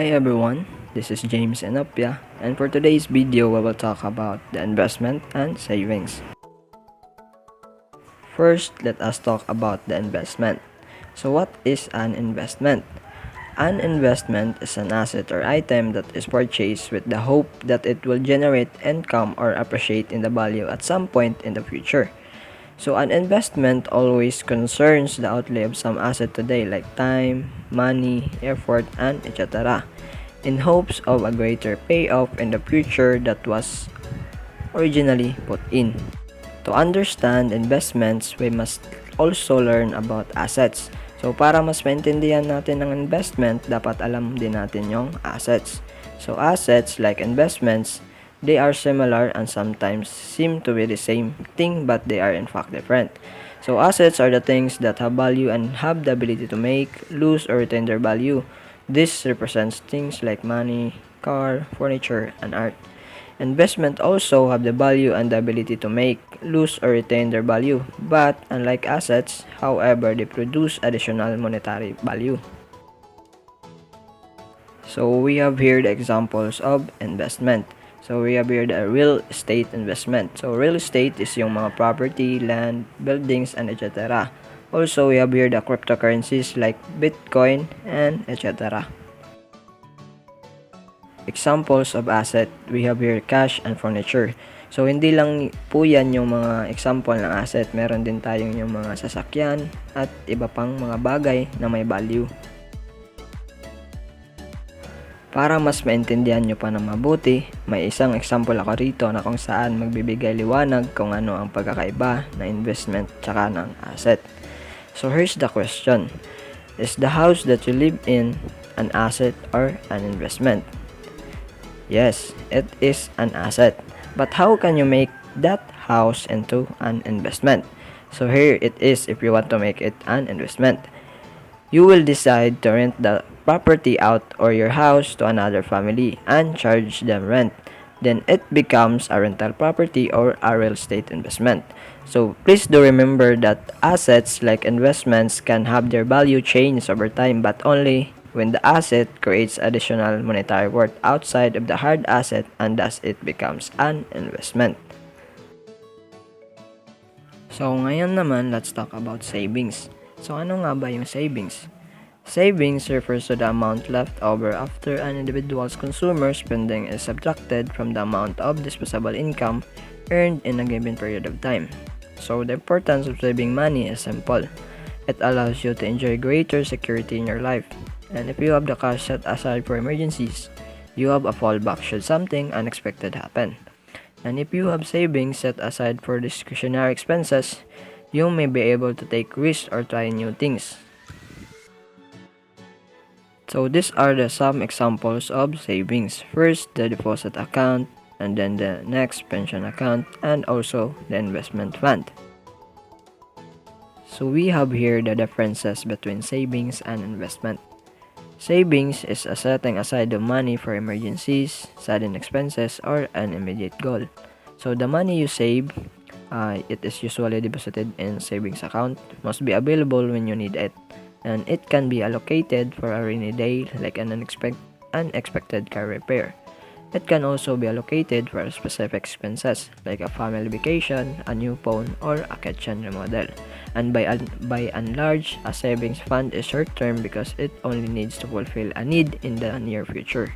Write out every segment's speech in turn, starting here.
Hi everyone, this is James Enopia, and for today's video we will talk about the investment and savings. First, let us talk about the investment. So what is an investment? An investment is an asset or item that is purchased with the hope that it will generate income or appreciate in the value at some point in the future. So an investment always concerns the outlay of some asset today like time, money, effort, and etc. in hopes of a greater payoff in the future that was originally put in. To understand investments, we must also learn about assets. So para mas maintindihan natin ang investment, dapat alam din natin yung assets. So assets, like investments, they are similar and sometimes seem to be the same thing but they are in fact different. So assets are the things that have value and have the ability to make, lose, or retain their value. This represents things like money, car, furniture, and art. Investment also have the value and the ability to make, lose, or retain their value. But unlike assets, however, they produce additional monetary value. So we have here the examples of investment. So we have here the real estate investment. So real estate is yung mga property, land, buildings, and etc. Also, we have here the cryptocurrencies like Bitcoin and etc. Examples of asset, we have here cash and furniture. So hindi lang po yan yung mga example ng asset, meron din tayong yung mga sasakyan at iba pang mga bagay na may value. Para mas maintindihan nyo pa ng mabuti, may isang example ako rito na kung saan magbibigay liwanag kung ano ang pagkakaiba na investment tsaka ng asset. So here's the question. Is the house that you live in an asset or an investment? Yes, it is an asset. But how can you make that house into an investment? So here it is if you want to make it an investment. You will decide to rent the property out or your house to another family and charge them rent. Then it becomes a rental property or a real estate investment. So please do remember that assets like investments can have their value change over time but only when the asset creates additional monetary worth outside of the hard asset and thus it becomes an investment. So ngayon naman, let's talk about savings. So ano nga ba yung savings? Savings refers to the amount left over after an individual's consumer spending is subtracted from the amount of disposable income earned in a given period of time. So the importance of saving money is simple. It allows you to enjoy greater security in your life. And if you have the cash set aside for emergencies, you have a fallback should something unexpected happen. And if you have savings set aside for discretionary expenses, you may be able to take risks or try new things. So these are some examples of savings. First, the deposit account, and then the next pension account, and also the investment fund. So we have here the differences between savings and investment. Savings is a setting aside of money for emergencies, sudden expenses, or an immediate goal. So the money you save, it is usually deposited in savings account, must be available when you need it, and it can be allocated for a rainy day like an unexpected car repair. It can also be allocated for specific expenses like a family vacation, a new phone, or a kitchen remodel. And by and large, a savings fund is short-term because it only needs to fulfill a need in the near future.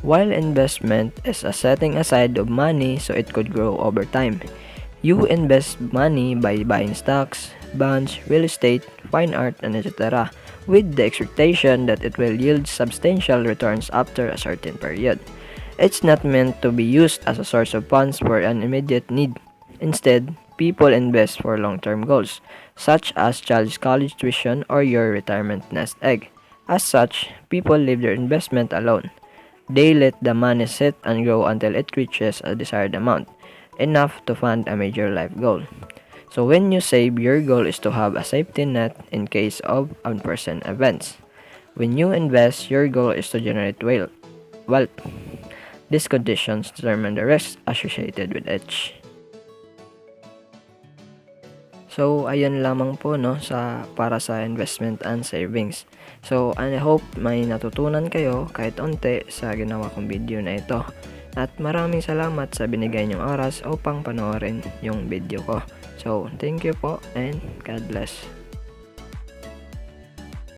While investment is a setting aside of money so it could grow over time. You invest money by buying stocks, bonds, real estate, fine art, and etc. with the expectation that it will yield substantial returns after a certain period. It's not meant to be used as a source of funds for an immediate need. Instead, people invest for long-term goals, such as child's college tuition or your retirement nest egg. As such, people leave their investment alone. They let the money sit and grow until it reaches a desired amount, enough to fund a major life goal. So when you save, your goal is to have a safety net in case of unforeseen events. When you invest, your goal is to generate wealth. These conditions determine the risks associated with each. So ayun lamang po no para sa investment and savings. So I hope may natutunan kayo kahit onte sa ginawa kong video na ito. At maraming salamat sa binigay niyong oras upang panoorin yung video ko. So thank you po and God bless.